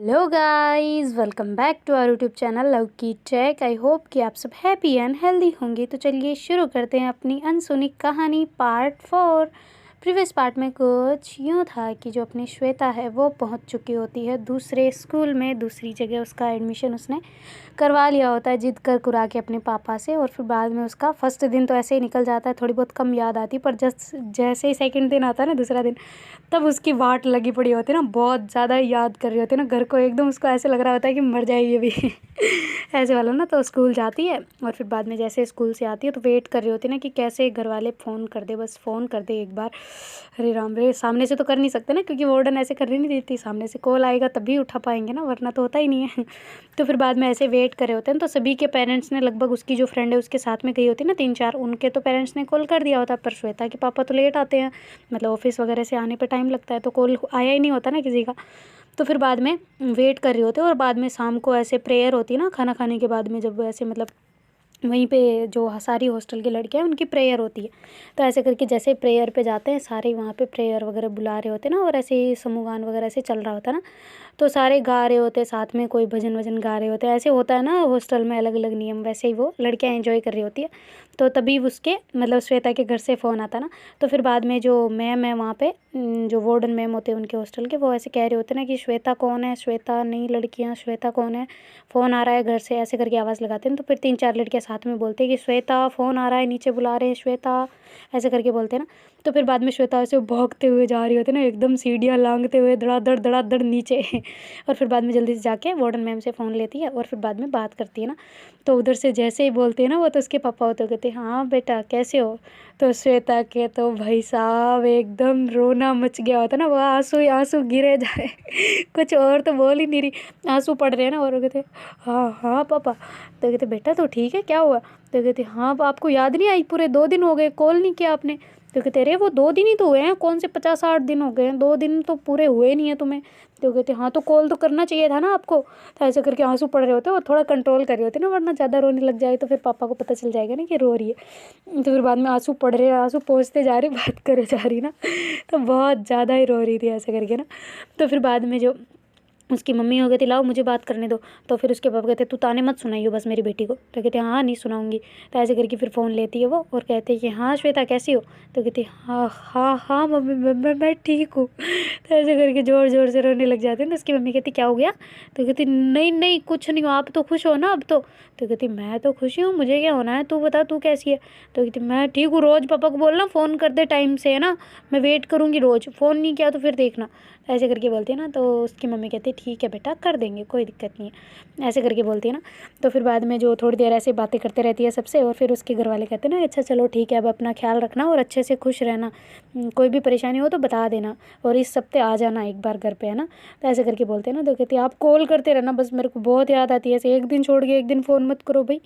Hello guys, welcome back to our YouTube channel love की tech. I hope कि आप सब हैप्पी एंड हेल्दी होंगे। तो चलिए शुरू करते हैं अपनी अनसुनी कहानी पार्ट 4। प्रीवियस पार्ट में कुछ यूँ था कि जो अपनी श्वेता है वो पहुंच चुकी होती है दूसरे स्कूल में, दूसरी जगह उसका एडमिशन उसने करवा लिया होता है जिद कर कुरा के अपने पापा से। और फिर बाद में उसका फर्स्ट दिन तो ऐसे ही निकल जाता है, थोड़ी बहुत कम याद आती, पर जैसे ही सेकंड दिन आता है ना, दूसरा दिन, तब उसकी वाट लगी पड़ी होती है ना, बहुत ज़्यादा याद कर रही होती है ना घर को, एकदम उसको ऐसे लग रहा होता है कि मर जाएगी अभी ऐसे वाला ना। तो स्कूल जाती है और फिर बाद में जैसे स्कूल से आती है तो वेट कर रही होती है ना कि कैसे घर वाले फ़ोन कर दे, बस फ़ोन कर दे एक बार। अरे राम रे, सामने से तो कर नहीं सकते ना, क्योंकि वार्डन ऐसे कर नहीं देती, सामने से कॉल आएगा तभी उठा पाएंगे ना, वरना तो होता ही नहीं है तो फिर बाद में ऐसे वेट कर रहे होते हैं। तो सभी के पेरेंट्स ने, लगभग उसकी जो फ्रेंड है उसके साथ में गई होती है ना 3-4, उनके तो पेरेंट्स ने कॉल कर दिया होता, पर श्वेता के पापा तो लेट आते हैं, मतलब ऑफिस वगैरह से आने पर टाइम लगता है, तो कॉल आया ही नहीं होता ना किसी का। तो फिर बाद में वेट कर रहे होते हैं। और बाद में शाम को ऐसे प्रेयर होती है ना, खाना खाने के बाद में, जब ऐसे मतलब वहीं पे जो सारी हॉस्टल की लड़कियां हैं उनकी प्रेयर होती है। तो ऐसे करके जैसे प्रेयर पे जाते हैं सारे, वहाँ पे प्रेयर वगैरह बुला रहे होते हैं ना, और ऐसे ही समूह गान वगैरह से चल रहा होता है ना, तो सारे गा रहे होते हैं साथ में, कोई भजन वजन गा रहे होते हैं, ऐसे होता है ना हॉस्टल में अलग अलग नियम, वैसे ही वो लड़कियां एंजॉय कर रही होती है। तो तभी उसके मतलब श्वेता के घर से फ़ोन आता ना। तो फिर बाद में जो मैम है वहाँ पे, जो वार्डन मैम होते हैं उनके हॉस्टल के, वो ऐसे कह रहे होते हैं ना कि श्वेता कौन है, श्वेता नहीं लड़कियाँ, श्वेता कौन है, फ़ोन आ रहा है घर से, ऐसे करके आवाज़ लगाते हैं। तो फिर 3-4 लड़कियाँ साथ में बोलते हैं कि श्वेता फ़ोन आ रहा है, नीचे बुला रहे हैं श्वेता, ऐसे करके बोलते हैं ना। तो फिर बाद में श्वेता ऐसे भागते हुए जा रही होती है ना, एकदम सीढ़ियाँ लांघते हुए धड़ाधड़ नीचे और फिर बाद में जल्दी से जाके वार्डन मैम से फ़ोन लेती है और फिर बाद में बात करती है ना। तो उधर से जैसे ही बोलते हैं ना वो, तो उसके पापा होते कहते हैं हाँ बेटा कैसे हो। तो श्वेता के तो भाई साहब एकदम रोना मच गया होता ना, वो आंसू ही आंसू गिरे जा रहे कुछ और तो बोल ही नहीं रही, आंसू पड़ रहे हैं ना। और वो कहते हाँ हाँ पापा। तो कहते बेटा तो ठीक है, क्या हुआ। तो कहते हाँ आपको याद नहीं आई, पूरे 2 दिन हो गए, कॉल नहीं किया आपने। तो कहते अरे वो 2 दिन ही तो हुए हैं, कौन से 50-60 दिन हो गए हैं, 2 दिन तो पूरे हुए नहीं है तुम्हें। तो कहते हाँ तो कॉल तो करना चाहिए था ना आपको। तो ऐसे करके आंसू पड़ रहे होते और थोड़ा कंट्रोल कर रहे होते ना, वरना ज़्यादा रोने लग जाए तो फिर पापा को पता चल जाएगा ना कि रो रही है। तो फिर बाद में आंसू पड़ रहे हैं, आंसू पोंछते जा रही, बात करे जा रही ना, तो बहुत ज़्यादा ही रो रही थी ऐसे करके ना। तो फिर बाद में जो उसकी मम्मी हो गई थी, लाओ मुझे बात करने दो। तो फिर उसके पापा कहते तू ताने मत सुनाइयो बस मेरी बेटी को। तो कहते हाँ नहीं सुनाऊंगी। तो ऐसे करके फिर फ़ोन लेती है वो और कहते हैं कि हाँ श्वेता कैसी हो। तो कहती हाँ हाँ हाँ मम्मी मैं ठीक हूँ। तो ऐसे करके ज़ोर ज़ोर से रोने लग जाते हैं। तो उसकी मम्मी कहती क्या हो गया। तो कहती नहीं नहीं कुछ नहीं हो, आप तो खुश हो ना अब तो। तो कहती मैं तो खुशी हूँ, मुझे क्या होना है, तू बता तू कैसी है। तो कहती मैं ठीक हूँ, रोज़ पापा को बोलना फ़ोन कर दे टाइम से, है ना, मैं वेट करूँगी, रोज़ फ़ोन नहीं किया तो फिर देखना। ऐसे करके बोलती है ना। तो उसकी मम्मी कहती है ठीक है बेटा कर देंगे, कोई दिक्कत नहीं है, ऐसे करके बोलती है ना। तो फिर बाद में जो थोड़ी देर ऐसे बातें करते रहती है सबसे, और फिर उसके घर वाले कहते हैं ना अच्छा चलो ठीक है, अब अपना ख्याल रखना और अच्छे से खुश रहना, कोई भी परेशानी हो तो बता देना, और इस हफ्ते आ जाना एक बार घर पे, है ना। तो ऐसे करके बोलते हैं ना। तो कहती है आप कॉल करते रहना, बस मेरे को बहुत याद आती है, ऐसे एक दिन छोड़ के एक दिन फ़ोन मत करो भाई,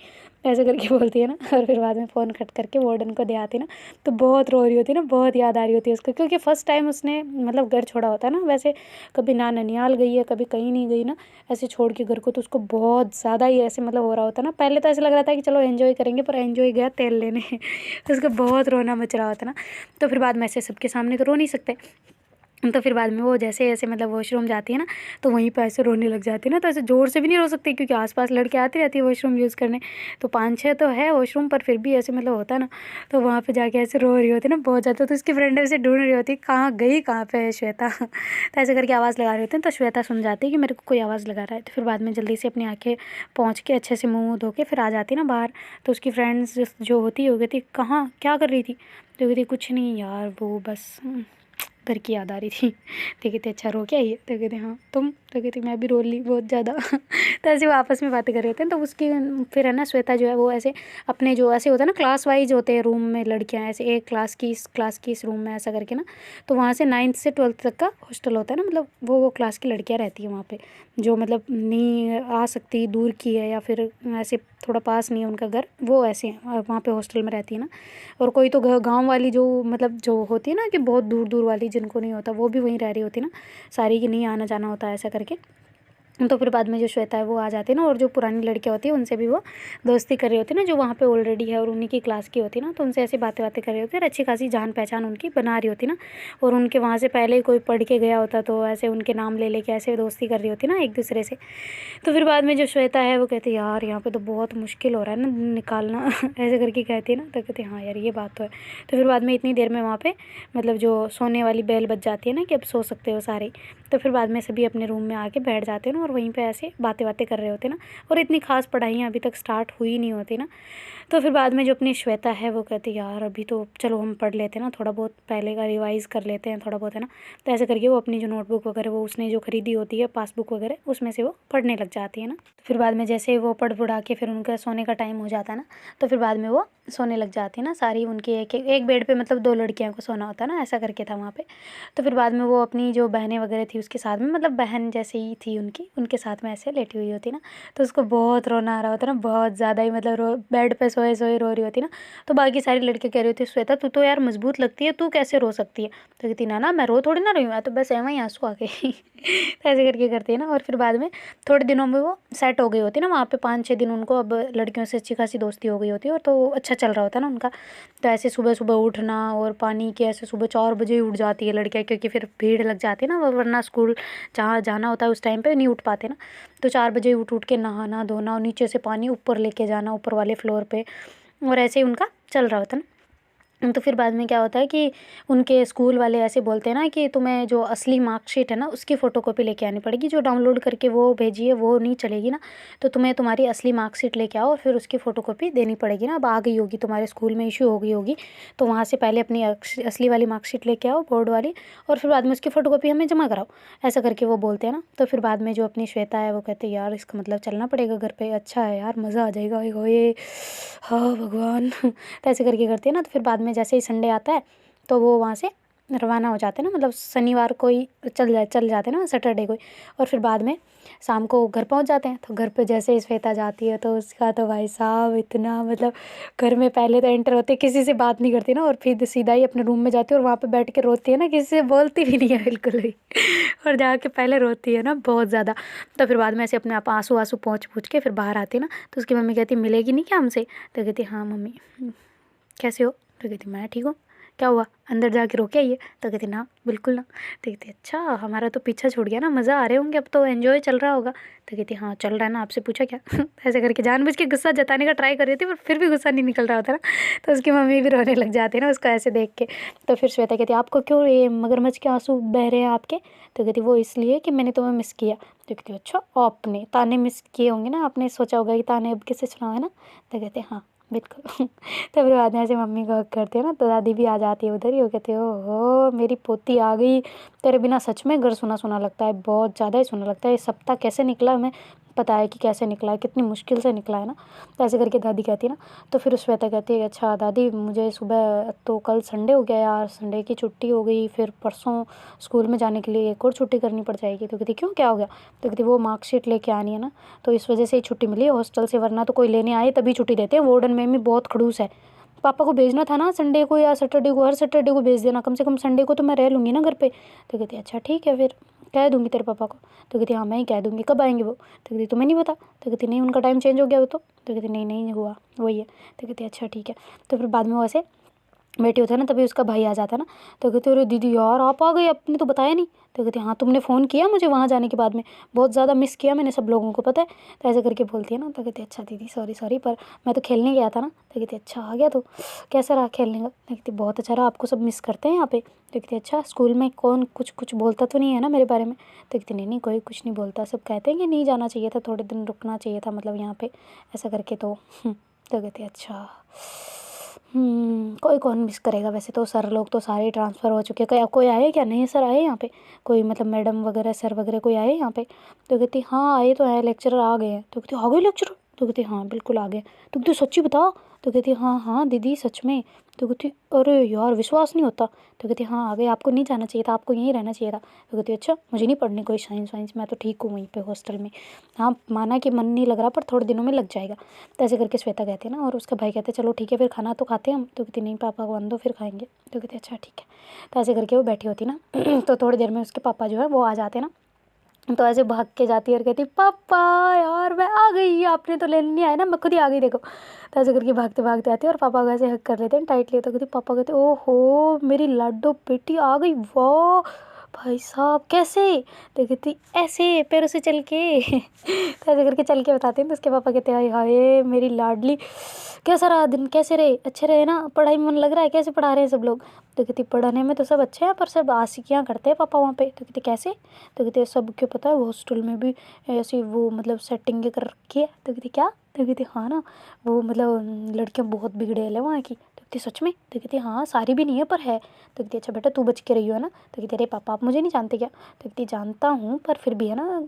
ऐसे करके बोलती है ना। और फिर बाद में फ़ोन कट करके वार्डन को दे आती है ना। तो बहुत रो रही होती है ना, बहुत याद आ रही होती है उसको, क्योंकि फ़र्स्ट टाइम उसने मतलब घर छोड़ा होता है ना, वैसे कभी ना ननिहाल गई है, कभी कहीं नहीं गई ना ऐसे छोड़ के घर को, तो उसको बहुत ज़्यादा ही ऐसे मतलब हो रहा होता ना। पहले तो ऐसे लग रहा था कि चलो एंजॉय करेंगे, पर एंजॉय गया तेल लेने तो उसको बहुत रोना मच रहा होता ना। तो फिर बाद में ऐसे सबके सामने तो रो नहीं सकते। तो फिर बाद में वो जैसे ऐसे मतलब वॉशरूम जाती है ना, तो वहीं पर ऐसे रोने लग जाती है ना। तो ऐसे ज़ोर से भी नहीं रो सकती क्योंकि आसपास लड़के आती रहती है वॉशरूम यूज़ करने, तो 5-6 तो है वॉशरूम, पर फिर भी ऐसे मतलब होता है ना। तो वहाँ पे जाके ऐसे रो रही होती है ना बहुत ज़्यादा। तो उसकी फ्रेंड ऐसे ढूंढ रही होती है कहाँ गई, कहाँ पे है श्वेता तो ऐसे करके आवाज़ लगा रहे होते हैं। तो श्वेता सुन जाती है कि मेरे को कोई आवाज़ लगा रहा है। तो फिर बाद में जल्दी से अपनी आँखें पहुँच के अच्छे से मुँह धो के फिर आ जाती है ना बाहर। तो उसकी फ्रेंड्स जो होती है वो कहती कहाँ क्या कर रही थी। तो कहती कुछ नहीं यार, वो बस घर की याद आ रही थी। तो कहते अच्छा रो के आई है। तो कहते हाँ तुम। तो कहती मैं भी रो ली बहुत ज़्यादा तो ऐसे वो आपस में बातें कर रहे होते हैं। तो उसकी फिर है ना श्वेता जो है वो ऐसे अपने जो ऐसे होता है ना क्लास वाइज होते हैं रूम में लड़कियां, ऐसे एक क्लास की इस रूम में ऐसा करके ना। तो वहाँ से 9th से 12th तक का हॉस्टल होता है ना, मतलब वो क्लास की लड़कियाँ रहती हैं वहाँ पे, जो मतलब नहीं आ सकती, दूर की है या फिर ऐसे थोड़ा पास नहीं है उनका घर, वो ऐसे वहाँ पे हॉस्टल में रहती है ना। और कोई तो गांव वाली जो मतलब जो होती है ना कि बहुत दूर दूर वाली जिनको नहीं होता, वो भी वहीं रह रही होती है ना, सारी की नहीं आना जाना होता है ऐसा करके। तो फिर बाद में जो श्वेता है वो आ जाती है ना, और जो पुरानी लड़कियाँ होती है उनसे भी वो दोस्ती कर रही होती है ना, जो वहाँ पे ऑलरेडी है और उन्हीं की क्लास की होती है ना, तो उनसे ऐसी बातें बातें कर रही होती है और अच्छी खासी जान पहचान उनकी बना रही होती ना। और उनके वहाँ से पहले ही कोई पढ़ के गया होता तो ऐसे उनके नाम ले लेके ऐसे दोस्ती कर रही होती ना एक दूसरे से। तो फिर बाद में जो श्वेता है वो कहती है यार यहाँ पे तो बहुत मुश्किल हो रहा है ना निकालना ऐसे करके कहती है ना, तो कहती है हाँ यार ये बात तो है। तो फिर बाद में इतनी देर में वहाँ पे मतलब जो सोने वाली बेल बज जाती है ना कि अब सो सकते हो सारे। तो फिर बाद में सभी अपने रूम में आके बैठ जाते हैं ना, और वहीं पे ऐसे बातें बातें कर रहे होते हैं ना, और इतनी खास पढ़ाइयाँ अभी तक स्टार्ट हुई नहीं होती ना। तो फिर बाद में जो अपनी श्वेता है वो कहती है यार अभी तो चलो हम पढ़ लेते हैं ना, थोड़ा बहुत पहले का रिवाइज़ कर लेते हैं थोड़ा बहुत, है ना। तो ऐसे करके वो अपनी जो नोटबुक वगैरह वो उसने जो खरीदी होती है पासबुक वगैरह उसमें से वो पढ़ने लग जाती है ना। तो फिर बाद में जैसे वो पढ़ पढ़ा के फिर उनका सोने का टाइम हो जाता है ना, तो फिर बाद में वो सोने लग जाती है ना सारी उनकी एक बेड पे मतलब 2 लड़कियों को सोना होता है ना, ऐसा करके था वहाँ पे। तो फिर बाद में वो अपनी जो बहनें वगैरह थी उसके साथ में मतलब बहन जैसे ही थी उनकी उनके साथ में ऐसे लेटी हुई होती ना, तो उसको बहुत रोना आ रहा होता ना, बहुत ज़्यादा ही मतलब बेड पे सोए सोए रो रही होती ना। तो बाकी सारी लड़कियाँ कह रही होती श्वेता तू तो यार मजबूत लगती है, तू कैसे रो सकती है। तो कहती ना ना मैं रो थोड़ी ना रही हूँ, तो बस ऐਵੇਂ ही आंसू आ गए तो ऐसे करके करती है ना। और फिर बाद में थोड़े दिनों में वो सेट हो गई होती है ना, वहाँ पे 5-6 दिन उनको अब लड़कियों से अच्छी खासी दोस्ती हो गई होती है, और तो अच्छा चल रहा होता है ना उनका। तो ऐसे सुबह सुबह उठना और पानी के ऐसे सुबह 4 बजे ही उठ जाती है लड़कियाँ, क्योंकि फिर भीड़ लग जाती है ना, वरना स्कूल जहाँ जाना होता है उस टाइम पे नहीं उठ पाते ना। तो 4 बजे उठ उठ के नहाना धोना और नीचे से पानी ऊपर लेके जाना ऊपर वाले फ्लोर पे, और ऐसे ही उनका चल रहा होता है ना। तो फिर बाद में क्या होता है कि उनके स्कूल वाले ऐसे बोलते हैं ना कि तुम्हें जो असली मार्कशीट है ना उसकी फ़ोटोकॉपी लेके आनी पड़ेगी, जो डाउनलोड करके वो भेजी है वो नहीं चलेगी ना। तो तुम्हें तुम्हारी असली मार्कशीट लेके आओ और फिर उसकी फ़ोटोकॉपी देनी पड़ेगी ना, अब आ गई होगी तुम्हारे स्कूल में इशू हो गई होगी, तो वहाँ से पहले अपनी असली वाली मार्कशीट लेके आओ बोर्ड वाली, और फिर बाद में उसकी फ़ोटोकॉपी हमें जमा कराओ, ऐसा करके वो बोलते हैं ना। तो फिर बाद में जो अपनी श्वेता है वो कहते हैं यार इसका मतलब चलना पड़ेगा घर पे, अच्छा है यार मज़ा आ जाएगा ये हाँ भगवान तो ऐसे करके करती है ना। तो फिर बाद में जैसे ही संडे आता है तो वो वहाँ से रवाना हो जाते हैं ना, मतलब शनिवार को ही चल जाते हैं ना सैटरडे को ही, और फिर बाद में शाम को घर पहुँच जाते हैं। तो घर पे जैसे ही श्वेता जाती है तो उसका तो भाई साहब इतना मतलब घर में पहले तो एंटर होते किसी से बात नहीं करती ना, और फिर सीधा ही अपने रूम में जाती है और वहाँ पे बैठ के रोती है ना, किसी से बोलती भी नहीं है बिल्कुल भी और जाके पहले रोती है ना बहुत ज़्यादा। तो फिर बाद में ऐसे अपने आप आंसू आंसू पहुँच पूछ के फिर बाहर आती है ना, तो उसकी मम्मी कहती मिलेगी नहीं क्या हमसे। तो कहती हाँ मम्मी कैसे हो। तो कहती मैं ठीक हूँ, क्या हुआ अंदर जाके रो के आइए। तो कहती ना बिल्कुल ना। तो कहती अच्छा हमारा तो पीछा छूट गया ना, मज़ा आ रहे होंगे अब तो एंजॉय चल रहा होगा। तो कहती हाँ चल रहा है ना, आपसे पूछा क्या ऐसे करके जानबूझ के गुस्सा जताने का ट्राई कर रही थी पर फिर भी गुस्सा नहीं निकल रहा होता ना, तो उसकी मम्मी भी रोने लग जाती है ना उसको ऐसे देख के। तो फिर श्वेता कहती आपको क्यों ये मगरमच्छ के आंसू बह रहे हैं आपके। तो कहती वो इसलिए कि मैंने तुम्हें मिस किया। तो कहती अच्छा आपने ताने मिस किए होंगे ना, आपने सोचा होगा कि ताने अब किसे सुनाओ है ना। तो कहते हाँ बिल्कुल तो फिर बाद में ऐसे मम्मी को हक करते हैं ना, तो दादी भी आ जाती है उधर ही, वो कहते हो मेरी पोती आ गई, तेरे बिना सच में घर सुना सुना लगता है, बहुत ज़्यादा ही सुना लगता है। ये सप्ताह कैसे निकला हमें पता है कि कैसे निकला है, कितनी मुश्किल से निकला है ना। तो ऐसे करके दादी कहती है ना। तो फिर श्वेता कहती है अच्छा दादी मुझे सुबह तो कल संडे हो गया यार, संडे की छुट्टी हो गई, फिर परसों स्कूल में जाने के लिए एक और छुट्टी करनी पड़ जाएगी। तो कहती क्यों क्या हो गया। तो कहती वो मार्कशीट लेके आनी है ना, तो इस वजह से ही छुट्टी मिली है हॉस्टल से, वरना तो कोई लेने आए तभी छुट्टी देते हैं, वार्डन में भी बहुत खड़ूस है। पापा को भेजना था ना संडे को या सैटरडे को, हर सैटरडे को भेज देना, कम से कम संडे को तो मैं रह लूँगी ना घर पे। तो कहती अच्छा ठीक है फिर कह दूँगी तेरे पापा को। तो कहती हाँ मैं ही कह दूँगी, कब आएंगे वो। तो कहती तुम्हें नहीं पता। तो कहती नहीं उनका टाइम चेंज हो गया वो तो कहती नहीं नहीं हुआ वही है। तो कहती अच्छा ठीक है। तो फिर बाद में वैसे बैठी होता है ना, तभी उसका भाई आ जाता है ना। तो कहते अरे दीदी यार आप आ गए, आपने तो बताया नहीं। तो कहती हाँ तुमने फ़ोन किया मुझे वहाँ जाने के बाद में, बहुत ज़्यादा मिस किया मैंने सब लोगों को पता है। तो ऐसे करके बोलती है ना। तो कहती अच्छा दीदी सॉरी सॉरी, पर मैं तो खेलने गया था ना। तो कहती अच्छा आ गया तो कैसा रहा खेलने का। तो कहती बहुत अच्छा रहा, आपको सब मिस करते हैं यहाँ पे। तो कहती अच्छा स्कूल में कौन कुछ कुछ बोलता तो नहीं है ना मेरे बारे में। तो कहती नहीं नहीं कोई कुछ नहीं बोलता, सब कहते हैं कि नहीं जाना चाहिए था, थोड़े दिन रुकना चाहिए था मतलब यहाँ पे ऐसा करके। तो कहती अच्छा कोई कौन मिस करेगा, वैसे तो सर लोग तो सारे ट्रांसफ़र हो चुके हैं, कोई कोई आए क्या नए सर आए यहाँ पे, कोई मतलब मैडम वगैरह सर वगैरह कोई आए यहाँ पे। तो कहती हाँ आए तो हैं, लेक्चरर आ गए हैं। तो कहती आ गए लेक्चरर। तो कहती हाँ बिल्कुल आ गए। तो कहती सच्ची बता। तो कहती हाँ हाँ दीदी सच में। तो कहती अरे यार विश्वास नहीं होता। तो कहती हाँ आ गए, आपको नहीं जाना चाहिए था, आपको यहीं रहना चाहिए था। तो कहती अच्छा मुझे नहीं पढ़नी कोई साइंस वाइंस, मैं तो ठीक हूँ वहीं पे हॉस्टल में। हाँ माना कि मन नहीं लग रहा पर थोड़े दिनों में लग जाएगा। तो ऐसे करके श्वेता कहती है ना, और उसका भाई कहते चलो ठीक है फिर खाना तो खाते हैं हम। तो कहती नहीं पापा को आने दो फिर खाएंगे। तो कहती अच्छा ठीक है। तो ऐसे करके वो बैठी होती ना तो थोड़ी देर में उसके पापा जो है वो आ जाते हैं ना। तो ऐसे भाग के जाती है और कहती पापा यार मैं आ गई, आपने तो लेने नहीं आया ना, मैं खुद ही आ गई देखो। तो ऐसे करके भागते भागते आती है और पापा को ऐसे हक कर लेते हैं टाइटली। तो कहती पापा कहते ओहो मेरी लाडो बेटी आ गई, वाह भाई साहब कैसे। तो कहती ऐसे पैरों से चल के तो ऐसे करके चल के बताते हैं। तो उसके पापा कहते हाय हाय मेरी लाडली, कैसा रहा दिन, कैसे रहे, अच्छे रहे ना, पढ़ाई में मन लग रहा है, कैसे पढ़ा रहे हैं सब लोग। तो कहती पढ़ाने में तो सब अच्छे हैं पर सब आशिकियाँ करते हैं पापा वहाँ पे। तो कहती कैसे। तो कहते सब क्यों पता है हॉस्टल में भी ऐसी वो मतलब सेटिंग कर रखी है। तो कहती क्या। तो कहती हाँ ना वो मतलब लड़कियाँ बहुत बिगड़ेल है वहाँ की। तो कहती सच में। तो कहती हाँ सारी भी नहीं है पर है। तो कहती अच्छा बेटा तू बच के रही हो ना। तो कहती अरे पापा आप मुझे नहीं जानते क्या। तो कहती जानता हूँ पर फिर भी है ना,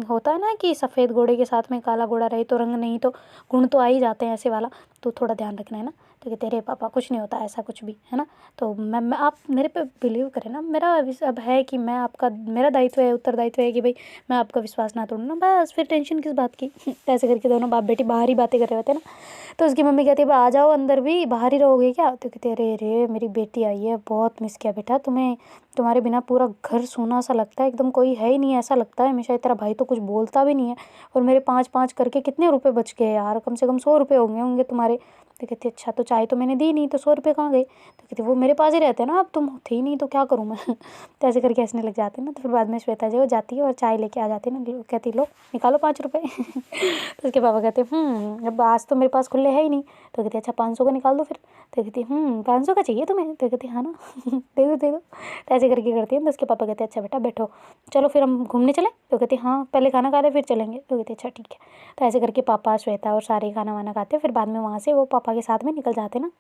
होता है ना कि सफ़ेद घोड़े के साथ में काला घोड़ा रहे तो रंग नहीं तो गुण तो आ ही जाते हैं ऐसे वाला, तो थोड़ा ध्यान रखना है ना। तो कहते अरे पापा कुछ नहीं होता ऐसा कुछ भी है ना। तो मैं आप मेरे पे बिलीव करें ना, मेरा अब है कि मैं आपका, मेरा दायित्व है, उत्तरदायित्व है कि भाई मैं आपका विश्वास ना तोड़ूँ ना, बस फिर टेंशन किस बात की। तो ऐसे करके दोनों बाप बेटी बाहर ही बातें कर रहे होते हैं ना। तो उसकी मम्मी कहती है आ जाओ अंदर भी, बाहर ही रहोगे क्या। तो कहते अरे अरे मेरी बेटी आई है, बहुत मिस किया बेटा तुम्हें, तुम्हारे बिना पूरा घर सूना सा लगता है, एकदम कोई है ही नहीं ऐसा लगता है हमेशा। तेरा भाई तो कुछ बोलता भी नहीं है और मेरे 5-5 करके कितने रुपए बच गए यार, कम से कम 100 रुपये होंगे तुम्हारे। तो कहती अच्छा तो चाय तो मैंने दी नहीं तो 100 रुपये कहाँ गए। तो कहती वो मेरे पास ही रहते हैं ना, अब तुम थे ही नहीं तो क्या करूँ मैं। तो ऐसे करके हंसने लग जाते हैं ना। तो फिर बाद में श्वेता जो जाती है और चाय लेके आ जाती है ना, कहती लो निकालो 5 रुपये। तो उसके पापा कहते अब आज तो मेरे पास खुले है ही नहीं। तो कहती अच्छा 500 का निकाल दो फिर। तो कहती 500 का चाहिए तुम्हें। तो कहती हाँ ना। दे दो दे दो। तो ऐसे करके करती है। तो उसके पापा कहते अच्छा बेटा बैठो, चलो फिर हम घूमने चलें। तो कहती हाँ पहले खाना खा ले फिर चलेंगे। तो कहती अच्छा ठीक है। तो ऐसे करके पापा श्वेता और सारे खाना वाना खाते हैं। फिर बाद में वहाँ से वो पापा के साथ में निकल जाते ना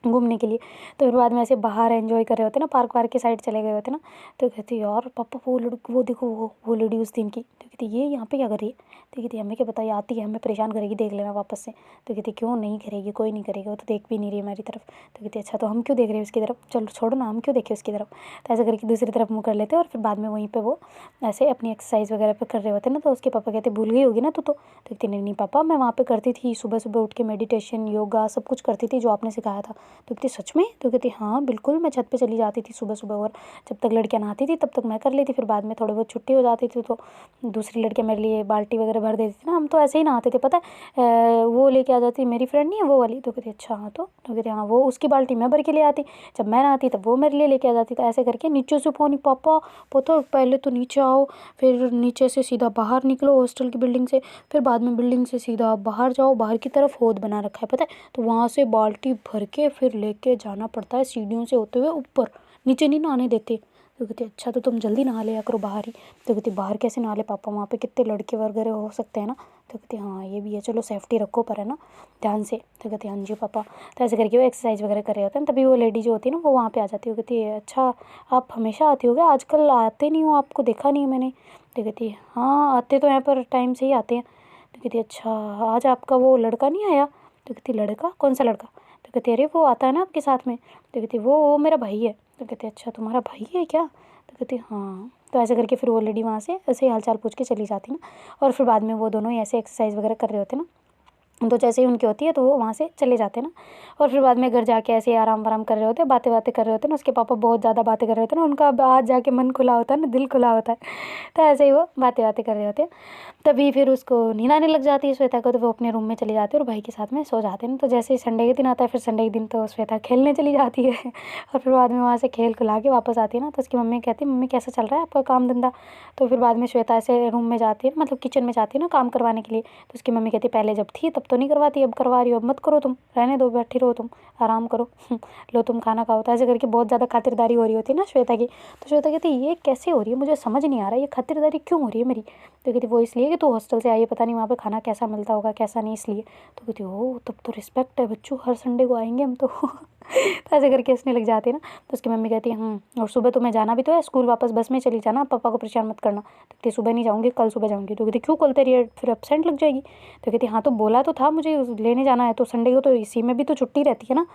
घूमने के लिए। तो फिर बाद में ऐसे बाहर एंजॉय कर रहे होते ना, पार्क वार्क के साइड चले गए होते ना। तो कहती यार पापा वो लड़की वो देखो वो लेडी उस दिन की। तो कहती ये यहाँ पे क्या कर रही है। तो कहती हमें क्या पता, ये आती है हमें परेशान करेगी, देख लेना वापस से। तो कहती क्यों नहीं करेगी, कोई नहीं करेगी, वो तो देख भी नहीं रही हमारी तरफ। तो कहती अच्छा तो हम क्यों देख रहे हैं उसकी तरफ, चलो छोड़ो ना हम क्यों देखें उसकी तरफ। तो ऐसे करके दूसरी तरफ मुँह कर लेते हैं और फिर बाद में वहीं पर वो ऐसे अपनी एक्सरसाइज वगैरह पे कर रहे होते ना। तो उसके पापा कहते भूल गई होगी ना तू तो। कहती नहीं नहीं पापा मैं वहाँ पे करती थी, सुबह सुबह उठ के मेडिटेशन योगा सब कुछ करती थी जो आपने सिखाया था। तो कहती सच में। तो कहती हाँ बिल्कुल, मैं छत पे चली जाती थी सुबह सुबह और जब तक लड़कियाँ नहाती थी तब तक मैं कर लेती, फिर बाद में थोड़ी बहुत छुट्टी हो जाती थी तो दूसरी लड़कियाँ मेरे लिए बाल्टी वगैरह भर देती थी ना, हम तो ऐसे ही नहाते थे पता है। वो लेके आ जाती मेरी फ्रेंड नहीं है वो वाली। तो कहती अच्छा हाँ तो कहती हाँ वो उसकी बाल्टी मैं भर के ले आती, जब मैं नहाती तब वो मेरे लिए लेके आ जाती। तो ऐसे करके नीचे से पानी पापा पता पहले तो नीचे आओ, फिर नीचे से सीधा बाहर निकलो हॉस्टल की बिल्डिंग से, फिर बाद में बिल्डिंग से सीधा बाहर जाओ, बाहर की तरफ हौद बना रखा है पता है, तो वहाँ से बाल्टी भर के फिर लेके जाना पड़ता है सीढ़ियों से होते हुए ऊपर, नीचे नहीं नहाने देते। तो कहती अच्छा तो तुम जल्दी नहा लिया करो बाहर ही। तो कहती बाहर कैसे नहा ले पापा, वहाँ पे कितने लड़के वगैरह हो सकते हैं ना। तो कहती हाँ ये भी है, चलो सेफ्टी रखो पर है ना ध्यान से। तो कहती हाँ जी पापा। तो ऐसे करके वो एक्सरसाइज वगैरह कर रहे होते हैं, तभी वो लेडी जो होती है ना वो वहाँ पे आ जाती है। वो कहती है अच्छा आप हमेशा आती हो क्या, आजकल आते नहीं हो, आपको देखा नहीं मैंने। तो कहती है हाँ आते तो हैं पर टाइम से ही आते हैं। तो कहती अच्छा आज आपका वो लड़का नहीं आया। तो कहती लड़का कौन सा लड़का। तो कहती अरे वो आता है ना आपके साथ में। तो कहती वो मेरा भाई है। तो कहते अच्छा तुम्हारा भाई है क्या। तो कहती हाँ। तो ऐसे करके फिर वो लेडी वहाँ से ऐसे ही हाल चाल पूछ के चली जाती ना, और फिर बाद में वो दोनों ही ऐसे एक्सरसाइज वगैरह कर रहे होते ना। तो जैसे ही उनकी होती है तो वो वहाँ से चले जाते हैं ना, और फिर बाद में घर जाके ऐसे ही आराम वाराम कर रहे होते हैं, बातें बातें कर रहे होते हैं ना। उसके पापा बहुत ज़्यादा बातें कर रहे होते हैं ना, उनका अब आज जाके मन खुला होता है ना, दिल खुला होता है। तो ऐसे ही वो बातें बातें कर रहे होते हैं। तभी फिर उसको नींद आने लग जाती है श्वेता को, तो वो अपने रूम में चली जाती है और भाई के साथ में सो जाते हैं। तो जैसे ही संडे के दिन आता है फिर संडे के दिन तो श्वेता खेलने चली जाती है। और फिर बाद में वहाँ से खेल खुला के वापस आती है ना, तो उसकी मम्मी कहती है मम्मी कैसा चल रहा है आपका काम धंधा। तो फिर बाद में श्वेता ऐसे रूम में जाती है, मतलब किचन में जाती है ना काम करवाने के लिए। तो उसकी मम्मी कहती पहले जब थी तब तो नहीं करवाती, अब करवा रही हो, अब मत करो तुम, रहने दो, बैठी रहो तुम, आराम करो। लो तुम खाना खाओ। तो ऐसे करके बहुत ज़्यादा खातिरदारी हो रही होती है ना श्वेता की। तो श्वेता कहती ये कैसे हो रही है, मुझे समझ नहीं आ रहा ये खातिरदारी क्यों हो रही है मेरी। तो कहती वो इसलिए कि तू हॉस्टल से आई है, पता नहीं वहाँ पे खाना कैसा मिलता होगा कैसा नहीं, इसलिए। तो कहती ओ तब तो रिस्पेक्ट है बच्चों, हर संडे को आएंगे हम तो। तो ऐसे करके हंसने लग जाती है ना। तो उसकी मम्मी कहती है और सुबह तुम्हें जाना भी तो है स्कूल, वापस बस में चली जाना, पापा को परेशान मत करना। तो कहती सुबह नहीं जाऊँगी, कल सुबह जाऊँगी। तो कहती क्यों, कल तेरी फिर एब्सेंट लग जाएगी। तो कहती हाँ तो बोला तो था मुझे लेने जाना है, तो संडे को तो इसी में भी तो छुट्टी रहती है ना,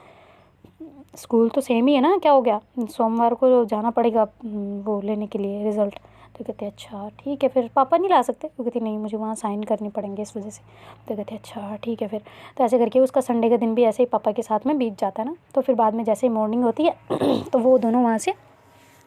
स्कूल तो सेम ही है ना, क्या हो गया, सोमवार को जाना पड़ेगा वो लेने के लिए रिज़ल्ट। तो कहते अच्छा ठीक है फिर, पापा नहीं ला सकते। तो कहती नहीं मुझे वहाँ साइन करने पड़ेंगे इस वजह से। तो कहते अच्छा ठीक है फिर। तो ऐसे करके उसका संडे का दिन भी ऐसे ही पापा के साथ में बीत जाता है ना। तो फिर बाद में जैसे ही मॉर्निंग होती है तो वो दोनों वहाँ से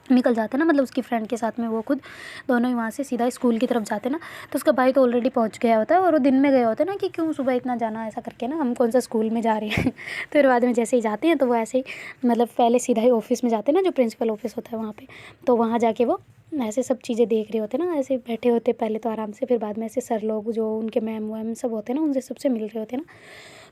निकल जाते ना, मतलब उसकी फ्रेंड के साथ में वो खुद दोनों ही वहाँ से सीधा स्कूल की तरफ जाते ना। तो उसका भाई तो ऑलरेडी पहुँच गया होता है और वो दिन में गए होते ना कि क्यों सुबह इतना जाना ऐसा करके ना, हम कौन सा स्कूल में जा रहे हैं। तो फिर बाद में जैसे ही जाते हैं तो वो ऐसे ही मतलब पहले सीधा ही ऑफिस में जाते ना, जो प्रिंसिपल ऑफिस होता है वहाँ पे। तो वहाँ जाके वो ऐसे सब चीज़ें देख रहे होते ना, ऐसे बैठे होते पहले तो आराम से, फिर बाद में ऐसे सर लोग जो उनके मैम वैम सब होते ना उनसे सबसे मिल रहे होते ना।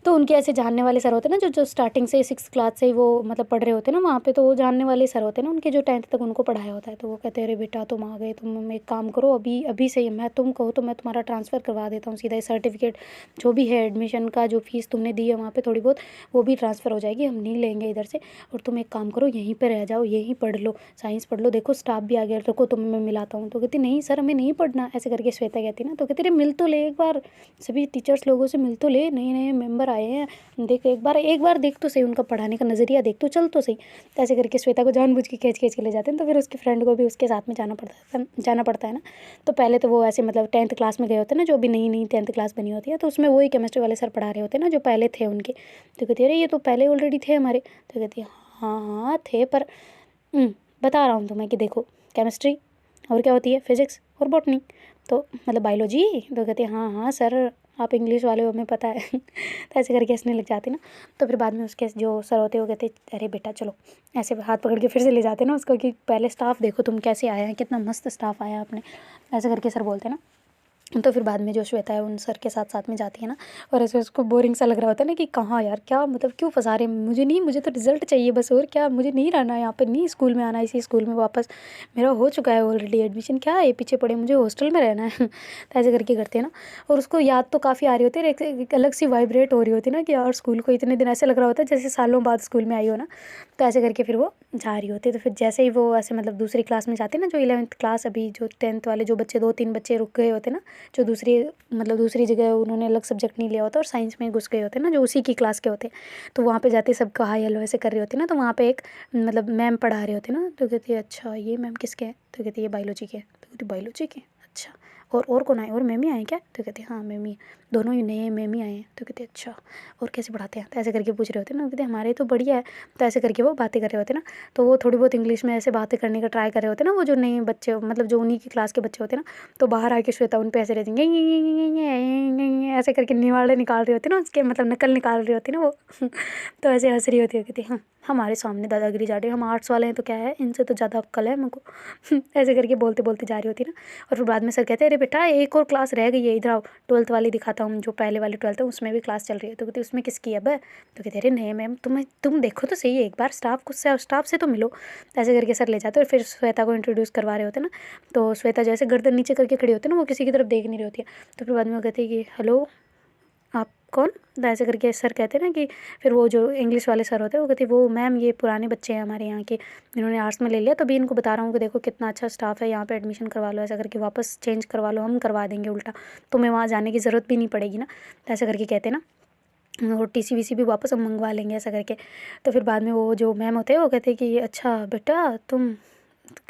तो उनके ऐसे जानने वाले सर होते ना, जो जो स्टार्टिंग से 6 क्लास से ही वो मतलब पढ़ रहे होते ना वहाँ पे, तो वो जानने वाले सर होते ना उनके, जो 10th तक उनको पढ़ाया होता है। तो वो कहते हैं अरे बेटा तुम आ गए, तुम एक काम करो अभी अभी से ही, मैं तुम कहो तो मैं तुम्हारा ट्रांसफ़र करवा देता हूँ सीधा ही, सर्टिफिकेट जो भी है एडमिशन का, जो फीस तुमने दी है वहाँ पे थोड़ी बहुत, वो भी ट्रांसफ़र हो जाएगी, हम नहीं लेंगे इधर से। और तुम एक काम करो यहीं पर रह जाओ, यहीं पढ़ लो, साइंस पढ़ लो, देखो स्टाफ भी आ गया, रुको तुम्हें मैं मिलाता हूँ। तो कहती नहीं सर हमें नहीं पढ़ना, ऐसे करके श्वेता कहती ना। तो कहती अरे मिल तो ले एक बार, सभी टीचर्स लोगों से मिल तो ले, नए नए मेंबर आए हैं, देख एक बार देख तो सही, उनका पढ़ाने का नज़रिया देख तो, चल तो सही। तो ऐसे करके श्वेता को जानबूझ के खींच के ले जाते हैं। तो फिर उसकी फ्रेंड को भी उसके साथ में जाना पड़ता है ना। तो पहले तो वो ऐसे मतलब 10th क्लास में गए होते हैं ना, जो भी नई नई 10th क्लास बनी होती है, तो उसमें वही केमिस्ट्री वाले सर पढ़ा रहे होते हैं ना, जो पहले थे उनके। तो कहती है अरे ये तो पहले ऑलरेडी थे हमारे। तो कहती है हाँ हाँ थे, पर बता रहा हूँ तुम्हें कि देखो केमिस्ट्री और क्या होती है, फिज़िक्स और बॉटनी, तो मतलब बायोलॉजी। तो कहती है हाँ हाँ सर आप इंग्लिश वाले हो, हमें पता है। तो ऐसे करके हंसने लग जाती ना। तो फिर बाद में उसके जो सर होते हैं वो कहते अरे बेटा चलो, ऐसे हाथ पकड़ के फिर से ले जाते ना उसको कि पहले स्टाफ देखो तुम कैसे आया है, कितना मस्त स्टाफ आया आपने, ऐसे करके सर बोलते ना। तो फिर बाद में जो श्वेता है उन सर के साथ साथ में जाती है ना, और ऐसे उसको बोरिंग सा लग रहा होता है ना कि कहाँ यार, क्या मतलब क्यों फंसा रहे हैं मुझे, नहीं मुझे तो रिजल्ट चाहिए बस, और क्या, मुझे नहीं रहना यहाँ पे, नहीं स्कूल में आना, इसी स्कूल में वापस, मेरा हो चुका है ऑलरेडी एडमिशन, क्या है पीछे पड़े, मुझे हॉस्टल में रहना है। तो ऐसे करके करते हैं ना। और उसको याद तो काफ़ी आ रही होती है, एक अलग सी वाइब्रेट हो रही होती है ना कि यार स्कूल को इतने दिन ऐसे लग रहा होता है जैसे सालों बाद स्कूल में आई हो ना। तो ऐसे करके फिर वो जा रही होती है। तो फिर जैसे ही वो ऐसे मतलब दूसरी क्लास में जाती है ना, जो 11th क्लास, अभी जो 10th वाले जो बच्चे 2-3 बच्चे रुक गए होते ना, जो दूसरी जगह उन्होंने अलग सब्जेक्ट नहीं लिया होता और साइंस में घुस गए होते ना, जो उसी की क्लास के होते, तो वहाँ पे जाते सबका हाई हेलो ऐसे कर रहे होते ना। तो वहाँ पे एक मतलब मैम पढ़ा रहे होते ना। तो कहती है अच्छा ये मैम किसके हैं। तो कहती है बायोलॉजी के। तो कहती बायोलॉजी के, अच्छा और कौन आए, और मैम ही आए क्या। तो कहते हाँ मैम ही, दोनों ही नए मैम ही आए हैं। तो कहते अच्छा और कैसे पढ़ाते हैं। तो ऐसे करके पूछ रहे होते ना। कहते हमारे तो बढ़िया है। तो ऐसे करके वो बातें कर रहे होते ना। तो वो थोड़ी बहुत इंग्लिश में ऐसे बातें करने का ट्राई कर रहे होते ना, वो जो नए बच्चे मतलब जो उन्हीं की क्लास के बच्चे होते ना। तो बाहर आके श्वेता उन पे ऐसे रहती है, ऐसे करके निवाड़े निकाल रही होती ना, उसके मतलब नकल निकाल रही होती ना वो। तो ऐसे हंस रही होती है, कहती हाँ हमारे सामने दादागिरी जा रही है, हम आर्ट्स वाले हैं तो क्या है, इनसे तो ज़्यादा अक्ल है हमको। ऐसे करके बोलते बोलते जा रही होती ना। और फिर बाद में सर कहते हैं अरे बेटा एक और क्लास रह गई है, इधर आओ 12th वाली दिखाता हूँ, जो पहले वाली 12th है उसमें भी क्लास चल रही है। तो कहते उसमें किसकी है अब। तो कहते अरे नहीं मैम, तुम देखो तो सही है एक बार, स्टाफ से तो मिलो। ऐसे करके सर ले जाते और फिर श्वेता को इंट्रोड्यूस करवा रहे होते ना। तो श्वेता जैसे गर्दन नीचे करके खड़ी होती है ना, वो किसी की तरफ देख नहीं रही होती है। तो फिर बाद में वो कहती है कि हेलो आप कौन। तो ऐसे करके सर कहते हैं ना कि फिर वो जो इंग्लिश वाले सर होते हैं वो कहते हैं वो मैम ये पुराने बच्चे हैं हमारे यहाँ के, इन्होंने आर्ट्स में ले लिया, तो अभी इनको बता रहा हूँ कि देखो कितना अच्छा स्टाफ है यहाँ पे, एडमिशन करवा लो, ऐसा करके वापस चेंज करवा लो, हम करवा देंगे उल्टा, तुम्हें वहाँ जाने की ज़रूरत भी नहीं पड़ेगी ना। तो ऐसा करके कहते हैं ना, और टीसी वीसी भी वापस हम मंगवा लेंगे ऐसा करके। तो फिर बाद में वो जो मैम होते हैं वो कहते हैं कि अच्छा बेटा तुम,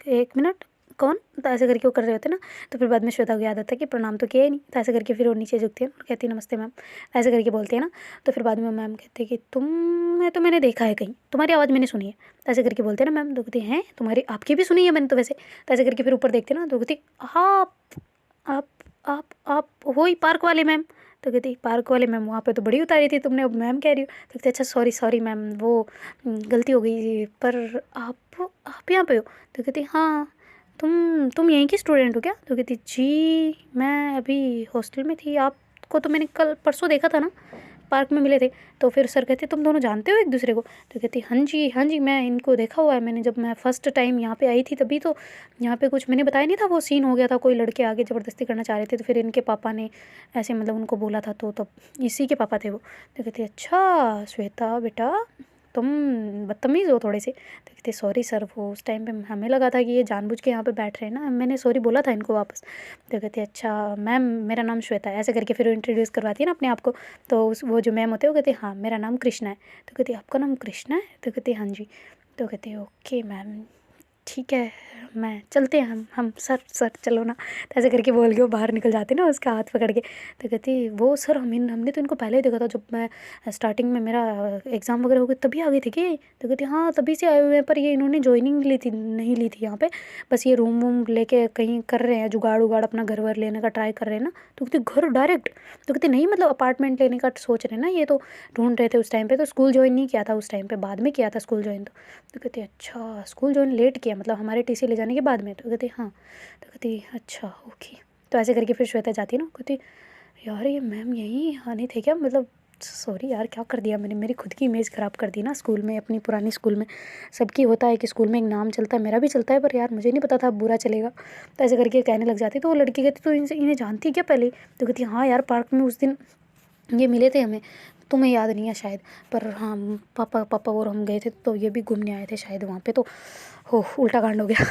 एक मिनट कौन। तो ऐसे करके वो कर रहे होते ना। तो फिर बाद में श्वेता को याद आता है कि प्रणाम तो किया ही नहीं। तो ऐसे करके फिर वो नीचे झुकती है और कहती है नमस्ते मैम, ऐसे करके बोलती है ना। तो फिर बाद में मैम कहते हैं कि तुम्हें तो मैंने देखा है कहीं, तुम्हारी आवाज़ मैंने सुनी है। तो ऐसे करके बोलते हैं ना मैम। तो कहती हैं तुम्हारी, आपकी भी सुनी है मैंने तो वैसे। तो ऐसे करके फिर ऊपर देखते ना। तो कहती हाँ आप आप वही पार्क वाले मैम। तो कहती पार्क वाले मैम, वहाँ पे तो बड़ी उतारी थी तुमने, अब मैम कह रही हो। तो कहते अच्छा सॉरी मैम, वो गलती हो गई, पर आप यहाँ पे हो। तो कहती हाँ तुम यहीं की स्टूडेंट हो क्या। तो कहती जी मैं अभी हॉस्टल में थी, आपको तो मैंने कल परसों देखा था ना, पार्क में मिले थे। तो फिर सर कहते तुम दोनों जानते हो एक दूसरे को। तो कहती हाँ जी मैं इनको देखा हुआ है, मैंने जब मैं फ़र्स्ट टाइम यहाँ पे आई थी तभी तो यहाँ पे कुछ मैंने बताया नहीं था, वो सीन हो गया था, कोई लड़के आगे ज़बरदस्ती करना चाह रहे थे, तो फिर इनके पापा ने ऐसे मतलब उनको बोला था, तो तब इसी के पापा थे वो। तो कहते अच्छा श्वेता बेटा तुम बदतमीज़ हो थोड़े से। तो कहते सॉरी सर, वो उस टाइम पे हमें लगा था कि ये जानबूझ के यहाँ पे बैठ रहे हैं ना, मैंने सॉरी बोला था इनको वापस। तो कहते अच्छा मैम मेरा नाम श्वेता है, ऐसे करके फिर इंट्रोड्यूस करवाती है ना अपने आप को। तो उस वो जो मैम होते हैं वो कहते हाँ मेरा नाम कृष्णा है। तो कहती आपका नाम कृष्णा है। तो कहती हाँ जी। तो कहते ओके मैम, ठीक है, मैं चलते हैं हम सर चलो ना। तो ऐसे करके बोल के वो बाहर निकल जाते ना उसका हाथ पकड़ के। तो कहती वो सर हमने तो इनको पहले ही देखा था, जब मैं स्टार्टिंग में मेरा एग्ज़ाम वगैरह हो गया तभी आ गए थे कि। तो कहती हाँ तभी से आए हुए हैं, पर ये इन्होंने ज्वाइनिंग नहीं ली थी यहाँ पे, बस ये रूम वूम लेके कहीं कर रहे हैं, जुगाड़ उगाड़ अपना घर वर लेने का ट्राई कर रहे हैं ना। तो कहती घर डायरेक्ट। तो कहती नहीं मतलब अपार्टमेंट लेने का सोच रहे हैं ना, ये तो ढूंढ रहे थे उस टाइम पे, तो स्कूल ज्वाइन नहीं किया था उस टाइम पे, बाद में किया था स्कूल ज्वाइन। तो कहती अच्छा स्कूल ज्वाइन लेट किया मतलब हमारे टीसी ले जाने के बाद में। तो कहती हाँ। तो कहती अच्छा ओके। तो ऐसे करके फिर श्वेता जाती है ना, कहती यार ये मैम यहीं आने थे क्या, मतलब सॉरी यार क्या कर दिया मैंने, मेरी खुद की इमेज ख़राब कर दी ना स्कूल में, अपनी पुरानी स्कूल में। सबकी होता है कि स्कूल में एक नाम चलता है, मेरा भी चलता है, पर यार मुझे नहीं पता था बुरा चलेगा। तो ऐसे करके कहने लग जाती। तो वो लड़की कहती तो इन्हें जानती क्या पहले। तो कहती हाँ यार पार्क में उस दिन ये मिले थे हमें, तुम्हें याद नहीं है शायद, पर हाँ पापा और हम गए थे तो ये भी घूमने आए थे शायद वहाँ पे, तो हो उल्टा कांड हो गया।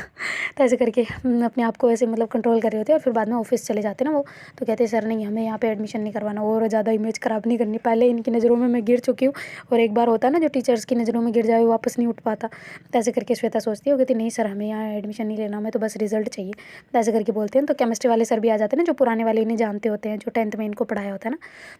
तो ऐसे करके अपने आप को ऐसे मतलब कंट्रोल कर रहे होते हैं। और फिर बाद में ऑफिस चले जाते हैं ना वो। तो कहते हैं सर नहीं हमें यहाँ पे एडमिशन नहीं करवाना, और ज़्यादा इमेज ख़राब नहीं करनी, पहले इनकी नज़रों में मैं गिर चुकी हूँ, और एक बार होता है ना जो टीचर्स की नज़रों में गिर जाए वो वापस नहीं उठ पाता। तो ऐसे करके श्वेता सोचती है, वो कहती नहीं सर हमें यहाँ एडमिशन नहीं लेना, हमें तो बस रिजल्ट चाहिए। तो ऐसे करके बोलते हैं। तो केमिस्ट्री वाले सर भी आ जाते हैं ना, जो पुराने वाले इन्हें जानते होते हैं, जो 10th में इनको पढ़ाया होता है ना।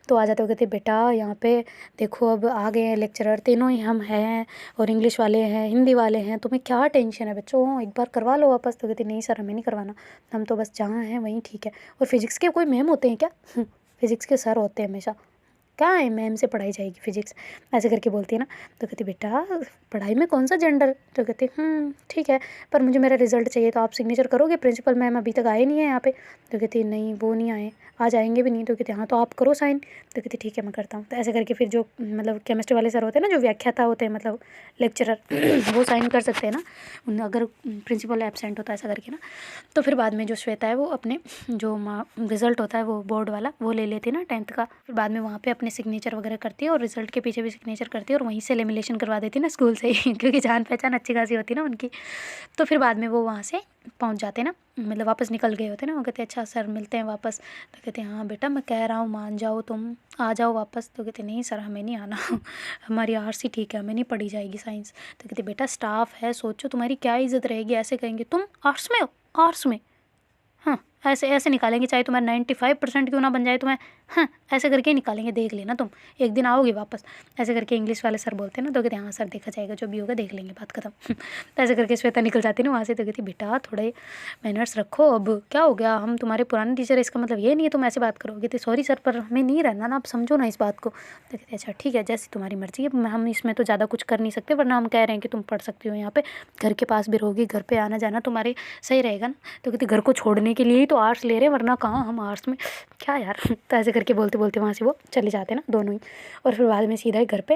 तो आ जाते हो, कहते बेटा यहाँ पे देखो अब आ गए हैं लेक्चरर, तीनों ही हम हैं, और इंग्लिश वाले हैं हिंदी वाले हैं, तुम्हें क्या टेंशन है बच्चों, एक बार करवा लो वापस। तो कहती नहीं सर हमें नहीं करवाना, हम तो बस जहाँ हैं वहीं ठीक है। और फिजिक्स के कोई मैम होते हैं क्या? फिजिक्स के सर होते हैं हमेशा, कहाँ है मैम से पढ़ाई जाएगी फिजिक्स। ऐसे करके बोलती है ना। तो कहती बेटा पढ़ाई में कौन सा जेंडर। तो कहती ठीक है, पर मुझे मेरा रिजल्ट चाहिए, तो आप सिग्नेचर करोगे, प्रिंसिपल मैम अभी तक आए नहीं है यहाँ पे। तो कहती नहीं वो नहीं आए, आज आएंगे भी नहीं। तो कहती हाँ तो आप करो साइन। तो कहती ठीक है मैं करता हूँ। तो ऐसे करके फिर जो मतलब केमिस्ट्री वाले सर होते हैं ना, जो व्याख्याता होते हैं मतलब लेक्चरर, वो साइन कर सकते हैं ना अगर प्रिंसिपल एब्सेंट होता है ऐसा करके ना। तो फिर बाद में जो श्वेता है वो अपने जो रिज़ल्ट होता है वो बोर्ड वाला वो ले लेती है ना 10th का। फिर बाद में वहाँ पे अपने सिग्नेचर वगैरह करती है, और रिजल्ट के पीछे भी सिग्नेचर करती है, और वहीं से लेमिनेशन करवा देती है ना स्कूल से ही। क्योंकि जान पहचान अच्छी खासी होती है ना उनकी। तो फिर बाद में वो वहाँ से पहुँच जाते हैं ना, मतलब वापस निकल गए होते हैं ना। वो कहते हैं अच्छा सर मिलते हैं वापस। तो कहते हैं हाँ बेटा मैं कह रहा हूँ मान जाओ, तुम आ जाओ वापस। तो कहते नहीं सर हमें नहीं आना, हमारी आरसी ठीक है, हमें नहीं पढ़ी जाएगी साइंस। तो कहते बेटा स्टाफ है, सोचो तुम्हारी क्या इज्जत रहेगी, ऐसे कहेंगे तुम आर्ट्स में हो, आर्ट्स में हाँ ऐसे ऐसे निकालेंगे, चाहे तुम्हारा 95% क्यों ना बन जाए तुम्हें, हाँ ऐसे करके ही निकालेंगे, देख लेना तुम एक दिन आओगे वापस। ऐसे करके इंग्लिश वाले सर बोलते हैं ना। तो कहते हाँ सर देखा जाएगा, जो भी होगा देख लेंगे, बात खत्म। तो ऐसे करके श्वेता निकल जाती है ना वहाँ से। तो कहती बेटा थोड़े मैनर्स रखो, अब क्या हो गया, हम तुम्हारे पुराने टीचर है, इसका मतलब ये नहीं है तुम ऐसे बात करो। कहते सॉरी सर पर हमें नहीं रहना ना, आप समझो ना इस बात को। तो कहते अच्छा ठीक है जैसी तुम्हारी मर्जी है, हम इसमें तो ज़्यादा कुछ कर नहीं सकते, वरना हम कह रहे हैं कि तुम पढ़ सकती हो यहाँ पे, घर के पास भी रहोगी, घर पे आना जाना तुम्हारे सही रहेगा ना। तो कहती घर को छोड़ने के लिए ही तो आर्ट्स ले रहे हैं, वरना कहाँ हम आर्ट्स में, क्या यार। तो ऐसे करके बोलते बोलते वहाँ से वो चले जाते हैं ना दोनों ही। और फिर बाद में सीधा ही घर पे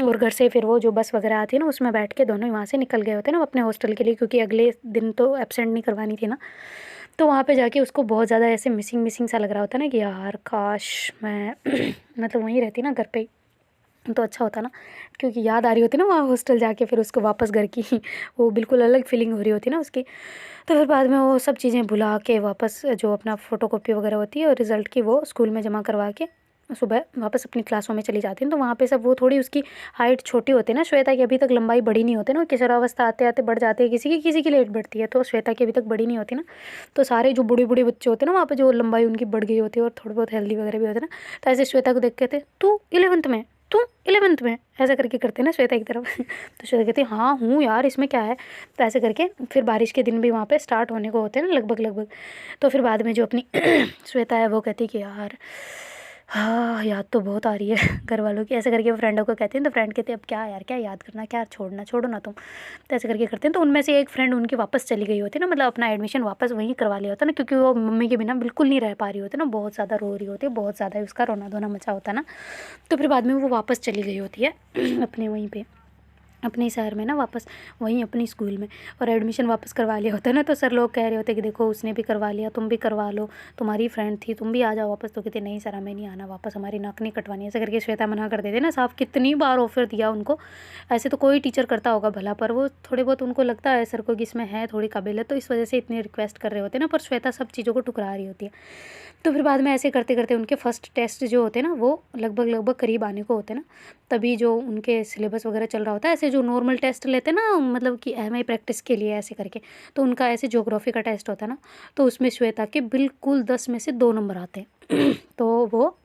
और घर से फिर वो जो बस वगैरह आती है ना उसमें बैठ के दोनों ही वहाँ से निकल गए होते हैं ना अपने हॉस्टल के लिए, क्योंकि अगले दिन तो एब्सेंट नहीं करवानी थी ना। तो वहाँ पे जाके उसको बहुत ज़्यादा ऐसे मिसिंग मिसिंग सा लग रहा होता है ना कि यार काश मैं मतलब वहीं रहती ना घर पे ही, तो अच्छा होता ना। क्योंकि याद आ रही होती ना वहाँ हॉस्टल जाके फिर उसको वापस घर की वो बिल्कुल अलग फीलिंग हो रही होती ना उसकी। तो फिर बाद में वो सब चीज़ें भुला के वापस जो अपना फ़ोटोकॉपी वगैरह होती है और रिज़ल्ट की वो स्कूल में जमा करवा के सुबह वापस अपनी क्लासों में चली जाती हैं। तो वहाँ पे सब वो थोड़ी उसकी हाइट छोटी होती है ना, श्वेता की अभी तक लंबाई बड़ी नहीं होती ना, किशोरावस्था आते आते बढ़ जाती है, किसी की लेट बढ़ती है, तो श्वेता की अभी तक बड़ी नहीं होती ना। तो सारे जो बूढ़े बूढ़े बच्चे होते हैं ना वहाँ पे जो लंबाई उनकी बढ़ गई होती है और थोड़े बहुत हेल्दी वगैरह भी होते हैं ना। तो ऐसे श्वेता को देख के थे तू 11th में, तू 11th में, ऐसा करके करते हैं ना श्वेता की तरफ। तो श्वेता कहती हाँ हूँ यार इसमें क्या है। तो ऐसे करके फिर बारिश के दिन भी वहाँ पे स्टार्ट होने को होते हैं ना लगभग। तो फिर बाद में जो अपनी श्वेता है वो कहती कि यार हाँ याद तो बहुत आ रही है घर वालों की। ऐसे करके वो फ्रेंडों को कहते हैं। तो फ्रेंड कहते हैं अब क्या यार क्या याद करना, क्या छोड़ना, छोड़ो ना तुम। तो ऐसे करके करते हैं। तो उनमें से एक फ्रेंड उनकी वापस चली गई होती है ना, मतलब अपना एडमिशन वापस वहीं करवा लिया होता है ना, क्योंकि वो मम्मी के बिना बिल्कुल नहीं रह पा रही होती ना, बहुत ज़्यादा रो रही होती है, बहुत ज़्यादा उसका रोना धोना मचा होता है ना। तो फिर बाद में वो वापस चली गई होती है अपने वहीं पर अपने शहर में ना, वापस वहीं अपनी स्कूल में, और एडमिशन वापस करवा लिया होता है ना। तो सर लोग कह रहे होते कि देखो उसने भी करवा लिया, तुम भी करवा लो, तुम्हारी फ्रेंड थी, तुम भी आ जाओ वापस। तो कहते नहीं सर हमें नहीं आना वापस, हमारी नाक नहीं कटवानी। ऐसे करके श्वेता मना कर देते ना साफ। कितनी बार ऑफर दिया उनको, ऐसे तो कोई टीचर करता होगा भला, पर वो थोड़े बहुत उनको लगता है सर को कि इसमें है थोड़ी काबिलियत, तो इस वजह से इतनी रिक्वेस्ट कर रहे होते हैं ना, पर श्वेता सब चीज़ों को ठुकरा रही होती है। तो फिर बाद में ऐसे करते करते उनके फर्स्ट टेस्ट जो होते हैं ना वो लगभग करीब आने को होते हैं ना, तभी जो उनके सिलेबस वगैरह चल रहा होता है, ऐसे जो नॉर्मल टेस्ट लेते हैं ना, मतलब कि एमआई प्रैक्टिस के लिए ऐसे करके, तो उनका ऐसे ज्योग्राफी का टेस्ट होता है ना, तो उसमें श्वेता के बिल्कुल 10 में से 2 नंबर आते हैं। तो वो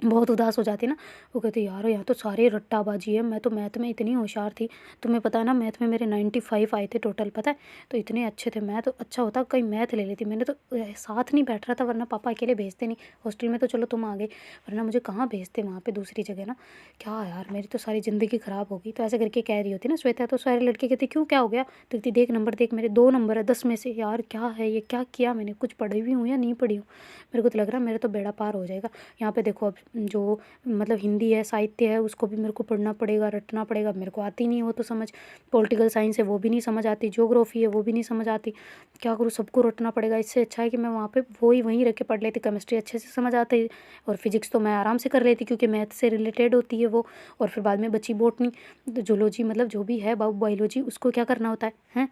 बहुत उदास हो जाती ना। वो कहती यार यहाँ तो सारे रट्टाबाजी है, मैं तो मैथ में इतनी होशियार थी, तुम्हें पता है ना मैथ में मेरे 95 आए थे टोटल, पता है, तो इतने अच्छे थे, मैं तो अच्छा होता कहीं मैथ ले लेती, मैंने तो साथ नहीं बैठ रहा था, वरना पापा अकेले भेजते नहीं, हॉस्टल में तो चलो तुम आ गई, वरना मुझे कहाँ भेजते वहाँ पे दूसरी जगह ना। क्या यार मेरी तो सारी ज़िंदगी ख़राब होगी। तो ऐसे करके कह रही होती ना श्वेता, तो सारे लड़के कहते क्यों क्या हो गया, तो कहती देख नंबर देख, मेरे 2 नंबर है 10 में से। यार क्या है ये, क्या किया मैंने, कुछ पढ़ी हुई हूँ या नहीं पढ़ी हूँ, मेरे को तो लग रहा है मेरा तो बेड़ा पार हो जाएगा। यहाँ पे देखो अब जो मतलब हिंदी है, साहित्य है, उसको भी मेरे को पढ़ना पड़ेगा, रटना पड़ेगा, मेरे को आती नहीं वो तो समझ, पॉलिटिकल साइंस है वो भी नहीं समझ आती, ज्योग्राफी है वो भी नहीं समझ आती, क्या करूँ, सबको रटना पड़ेगा। इससे अच्छा है कि मैं वहाँ पे वहीं रख के पढ़ लेती, केमिस्ट्री अच्छे से समझ आती और फिजिक्स तो मैं आराम से कर लेती क्योंकि मैथ से रिलेटेड होती है वो। और फिर बाद में बची बॉटनी, जूलॉजी, मतलब जो भी है बायोलॉजी, उसको क्या करना होता है हैं,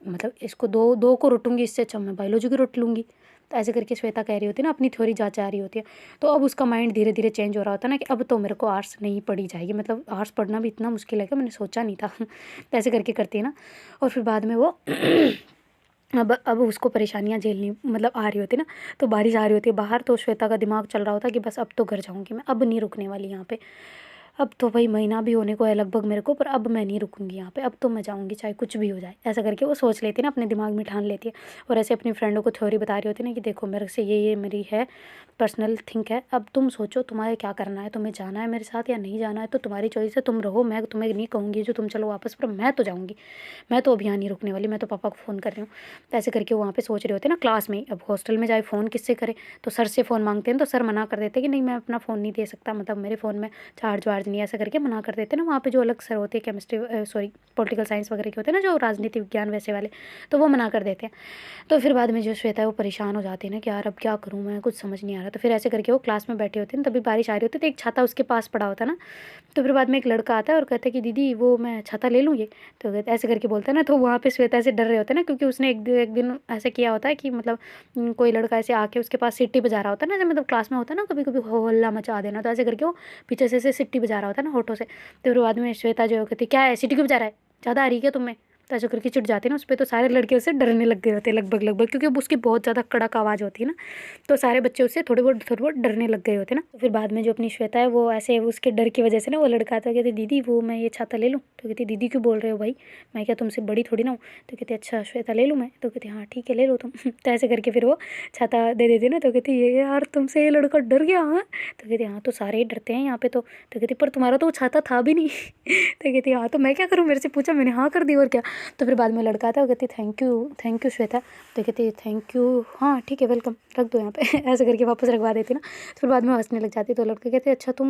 मतलब इसको दो दो को रटूंगी, इससे अच्छा मैं बायोलॉजी को रट लूँगी। तो ऐसे करके श्वेता कह रही होती है ना, अपनी थ्योरी जांचा रही होती है। तो अब उसका माइंड धीरे धीरे चेंज हो रहा होता है ना कि अब तो मेरे को आर्ट्स नहीं पढ़ी जाएगी, मतलब आर्ट्स पढ़ना भी इतना मुश्किल है कि मैंने सोचा नहीं था। तो ऐसे करके करती है ना। और फिर बाद में वो अब उसको परेशानियाँ झेलनी मतलब आ रही होती ना, तो बारिश आ रही होती है बाहर, तो श्वेता का दिमाग चल रहा होता है कि बस अब तो घर जाऊँगी मैं, अब नहीं रुकने वाली यहाँ पे, अब तो भाई महीना भी होने को है लगभग मेरे को, पर अब मैं नहीं रुकूंगी यहाँ पे, अब तो मैं जाऊँगी चाहे कुछ भी हो जाए। ऐसा करके वो सोच लेती है ना, अपने दिमाग में ठान लेती है। और ऐसे अपनी फ्रेंडों को थ्योरी बता रही होती है ना कि देखो मेरे से ये मेरी है पर्सनल थिंक है, अब तुम सोचो तुम्हारे क्या करना है, तुम्हें जाना है मेरे साथ या नहीं जाना है, तो तुम्हारी चॉइस है, तुम रहो, मैं तुम्हें नहीं कहूँगी जो तुम चलो वापस, पर मैं तो जाऊँगी, मैं तो अभी यहाँ नहीं रुकने वाली, मैं तो पापा को फ़ोन कर रही हूँ। तो ऐसे करके वो वहाँ पे सोच रहे होते हैं ना क्लास में ही। अब हॉस्टल में जाए फ़ोन किससे करे, तो सर से फ़ोन मांगते हैं, तो सर मना कर देते हैं कि नहीं मैं अपना फ़ोन नहीं दे सकता, मतलब मेरे फ़ोन में चार्ज वार्ज नहीं, ऐसा करके मना कर देते हैं ना। वहाँ पे जो अलग सर होते हैं केमिस्ट्री सॉरी पॉलिटिकल साइंस वगैरह के होते हैं ना, जो राजनीति विज्ञान वैसे वाले, तो वो मना कर देते हैं। तो फिर बाद में जो श्वेता है वो परेशान हो जाती है ना कि यार अब क्या करूँ मैं, कुछ समझ नहीं आ रहा। तो फिर ऐसे करके वो क्लास में बैठे होते हैं, तभी बारिश आ रही होती है, तो एक छाता उसके पास पड़ा होता है ना। तो फिर बाद में एक लड़का आता है और कहता है कि दीदी वो मैं छाता ले लूँ ये, तो ऐसे करके बोलता है ना। तो वहाँ पे श्वेता से डर रहे होते हैं ना, क्योंकि उसने एक दिन ऐसा किया होता है कि मतलब कोई लड़का ऐसे आके उसके पास सिट्टी बजा रहा होता है ना, जब मतलब क्लास में होता है ना कभी कभी हो हल्ला मचा देना, तो ऐसे करके वो पीछे से ऐसे सिट्टी बजा रहा होता है ना होठों से। तो फिर बाद में श्वेता जो कहती क्या है सिटी क्यों बजा रहा है, ज़्यादा आ रही है क्या तुम्हें, तो ऐसे करके चिढ़ जाते हैं ना उस पर। तो सारे लड़के उससे डरने लग गए होते हैं लगभग लगभग, क्योंकि अब उसकी बहुत ज़्यादा कड़क आवाज़ होती है ना, तो सारे बच्चे उससे थोड़े बहुत डरने लग गए होते हैं ना। तो फिर बाद में जो अपनी श्वेता है वो ऐसे उसके डर की वजह से ना वो लड़का आता है, कहते दीदी वो मैं ये छाता ले लूँ, तो कहती दीदी क्यों बोल रहे हो भाई, मैं क्या तुमसे बड़ी थोड़ी ना हूँ, तो कहते अच्छा श्वेता ले लूँ मैं, तो कहते हाँ ठीक है ले लो तुम। तो ऐसे करके फिर वो छाता दे देती ना। तो कहती ये यार तुमसे ये लड़का डर गया हाँ, तो कहती हाँ तो सारे ही डरते हैं यहाँ पे तो कहती पर तुम्हारा तो वो छाता था भी नहीं। तो कहती हाँ तो मैं क्या करूँ, मेरे से पूछा मैंने हाँ कर दी और क्या। तो फिर बाद में लड़का आता है, वो कहती थैंक यू श्वेता, तो कहती थैंक यू हाँ ठीक है वेलकम, रख दो यहाँ पे। ऐसे करके वापस रखवा देती ना। तो फिर बाद में हंसने लग जाती, तो लड़के कहते अच्छा तुम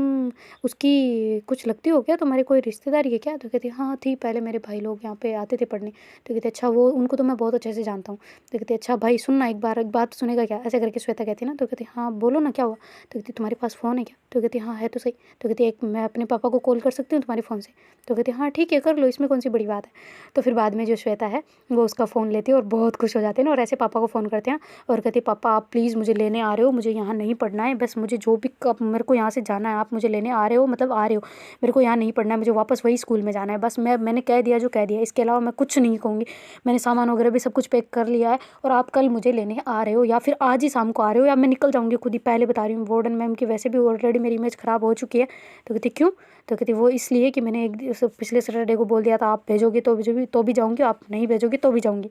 उसकी कुछ लगती हो क्या, तुम्हारी कोई रिश्तेदारी है क्या, तो कहती हाँ थी, पहले मेरे भाई लोग यहाँ पे आते थे पढ़ने, तो कहते अच्छा वो उनको तो मैं बहुत अच्छे से जानता हूँ, तो कहते अच्छा भाई सुनना एक बात सुनेगा क्या, ऐसे करके श्वेता कहती ना। तो कहती हाँ बोलो ना क्या हुआ, तो कहती तुम्हारे पास फ़ोन है क्या, तो कहती हाँ है तो सही, तो कहती एक मैं अपने पापा को कॉल कर सकती हूँ तुम्हारे फ़ोन से, तो कहती हाँ ठीक है कर लो, इसमें कौन सी बड़ी बात है। तो फिर बाद में जो श्वेता है वो उसका फ़ोन लेती है और बहुत खुश हो जाते हैं ना, और ऐसे पापा को फ़ोन करते हैं और कहते पापा आप प्लीज़ मुझे लेने आ रहे हो, मुझे यहाँ नहीं पढ़ना है, बस मुझे जो भी कब मेरे को यहाँ से जाना है आप मुझे लेने आ रहे हो, मतलब आ रहे हो, मेरे को यहाँ नहीं पढ़ना है, मुझे वापस वही स्कूल में जाना है, बस मैंने कह दिया जो कह दिया, इसके अलावा मैं कुछ नहीं कहूँगी, मैंने सामान वगैरह भी सब कुछ पैक कर लिया है, और आप कल मुझे लेने आ रहे हो या फिर आज ही शाम को आ रहे हो, या मैं निकल जाऊँगी खुद ही, पहले बता रही हूँ, वार्डन मैम की वैसे भी ऑलरेडी मेरी इमेज ख़राब हो चुकी है। तो कहती क्यों, तो कहती वो इसलिए कि मैंने पिछले सैटरडे को बोल दिया था आप भेजोगे तो भी जाऊँगी, आप नहीं भेजोगे तो भी जाऊँगी,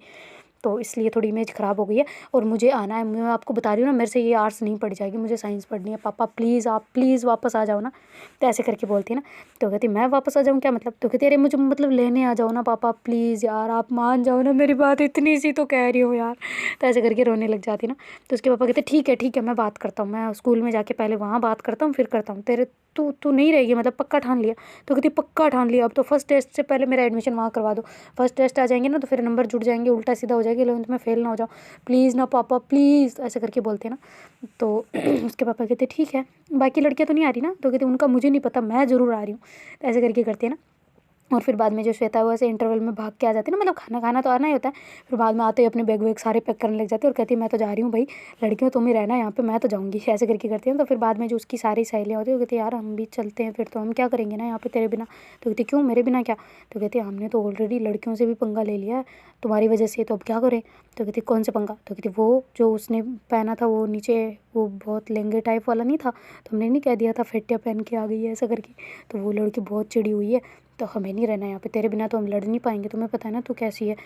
तो इसलिए थोड़ी इमेज ख़राब हो गई है और मुझे आना है, मैं आपको बता रही हूँ ना मेरे से ये आर्ट्स नहीं पढ़ी जाएगी, मुझे साइंस पढ़नी है, पापा प्लीज़ आप प्लीज़ वापस आ जाओ ना। तो ऐसे करके बोलती है ना। तो कहती मैं वापस आ जाऊँ क्या मतलब, तो कहती अरे मुझे मतलब लेने आ जाओ ना पापा प्लीज़ यार, आप मान जाओ ना मेरी बात, इतनी सी तो कह रही हो यार। तो ऐसे करके रोने लग जाती ना। तो उसके पापा कहते ठीक है मैं बात करता हूँ, मैं स्कूल में जाके पहले वहाँ बात करता हूँ फिर करता हूँ, तेरे तू नहीं रहेगी मतलब पक्का ठान लिया, तो कहती पक्का ठान लिया, अब तो फर्स्ट टेस्ट से पहले मेरा एडमिशन वहाँ करवा दो, फर्स्ट टेस्ट आ जाएंगे ना तो फिर नंबर जुड़ जाएंगे, उल्टा सीधा हो जाएगी, 11th में फेल ना हो जाओ, प्लीज़ ना पापा प्लीज़, ऐसे करके बोलते हैं ना। तो उसके पापा कहते ठीक है, बाकी लड़कियाँ तो नहीं आ रही ना, तो कहते उनका मुझे नहीं पता, मैं ज़रूर आ रही हूँ, तो ऐसे करके करते हैं ना। और फिर बाद में जो श्वेता है वो ऐसे इंटरवल में भाग के आ जाती है ना, मतलब खाना खाना तो आना ही होता है। फिर बाद में आते ही अपने बैग वैग सारे पैक करने लग जाती है और कहती है मैं तो जा रही हूँ भाई, लड़कियों तुम ही रहना यहाँ पे, मैं तो जाऊँगी, ऐसे करके करती है। तो फिर बाद में जो उसकी सारी सहेलियाँ होती है वो कहती है यार हम भी चलते हैं, फिर तो हम क्या करेंगे ना यहाँ पे तेरे बिना। तो कहती क्यों मेरे बिना क्या। तो कहती है हमने तो ऑलरेडी लड़कियों से भी पंगा ले लिया है तुम्हारी वजह से, तो अब क्या करें। तो कहती कौन सा पंगा। तो कहती वो जो उसने पहना था वो नीचे वो बहुत लहंगे टाइप वाला नहीं था, तो हमने नहीं कह दिया था फेटिया पहन के आ गई है ऐसा करके। तो वो लड़की बहुत चिड़ी हुई है, तो हमें नहीं रहना यहाँ पे तेरे बिना, तो हम लड़ नहीं पाएंगे, तुम्हें पता है ना तू कैसी है,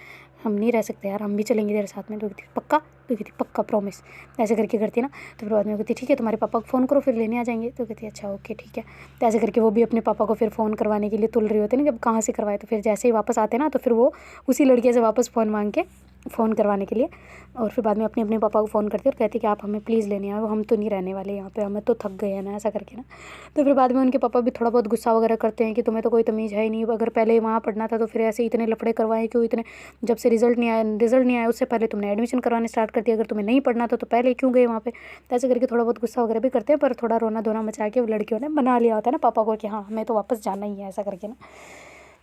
हम नहीं रह सकते यार, हम भी चलेंगे तेरे साथ में। तो कहती पक्का। तो कहती पक्का प्रॉमिस, ऐसे करके करती ना। तो फिर बाद में कहती ठीक है तुम्हारे पापा को फ़ोन करो फिर लेने आ जाएंगे। तो कहती अच्छा ओके ठीक है। तो ऐसे करके वो भी अपने पापा को फिर फ़ोन करवाने के लिए तुल रही होती है ना, जब कहाँ से करवाए। तो फिर जैसे ही वापस आते ना तो फिर वो उसी लड़के से वापस फ़ोन मांग के फ़ोन करवाने के लिए, और फिर बाद में अपने अपने पापा को फ़ोन करती है और कहती कि आप हमें प्लीज़ लेने आओ, हम तो नहीं रहने वाले यहाँ पे, हमें तो थक गए हैं ना ऐसा करके ना। तो फिर बाद में उनके पापा भी थोड़ा बहुत गुस्सा वगैरह करते हैं कि तुम्हें तो कोई तमीज़ है ही नहीं, अगर पहले वहाँ पढ़ना था तो फिर ऐसे इतने लफड़े करवाए क्यों, इतने जब से रिजल्ट नहीं आया उससे पहले तुमने एडमिशन करवाने स्टार्ट कर दिया, अगर तुम्हें नहीं पढ़ना था तो पहले क्यों गए वहाँ पे। तो ऐसे करके थोड़ा बहुत गुस्सा वगैरह भी करते हैं, पर थोड़ा रोना धोना मचा के वो लड़कियों ने मना लिया होता है ना पापा को कि हाँ हमें तो वापस जाना ही है ऐसा करके ना।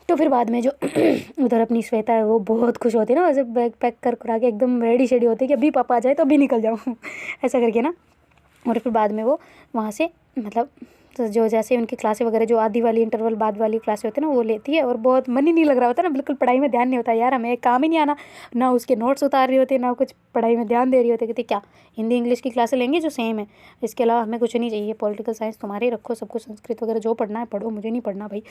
तो फिर बाद में जो उधर अपनी श्वेता है वो बहुत खुश होती है ना, वैसे बैग पैक कर करा के एकदम रेडी शेडी होती है कि अभी पापा आ जाए तो अभी निकल जाऊँ ऐसा करके ना। और फिर बाद में वो वहाँ से मतलब तो जो जैसे उनकी क्लासें वगैरह जो आधी वाली इंटरवल बाद वाली क्लासें होती है ना वो लेती है, और बहुत मन ही नहीं लग रहा होता ना, बिल्कुल पढ़ाई में ध्यान नहीं होता यार, हमें काम ही नहीं आना, ना उसके नोट्स उतार रही होती है ना कुछ पढ़ाई में ध्यान दे रही होती है। कहती क्या हिंदी इंग्लिश की क्लासें लेंगे जो सेम है, इसके अलावा हमें कुछ नहीं चाहिए, पॉलिटिकल साइंस तुम्हारे ही रखो, सब कुछ संस्कृत वगैरह जो पढ़ना है पढ़ो, मुझे नहीं पढ़ना भाई।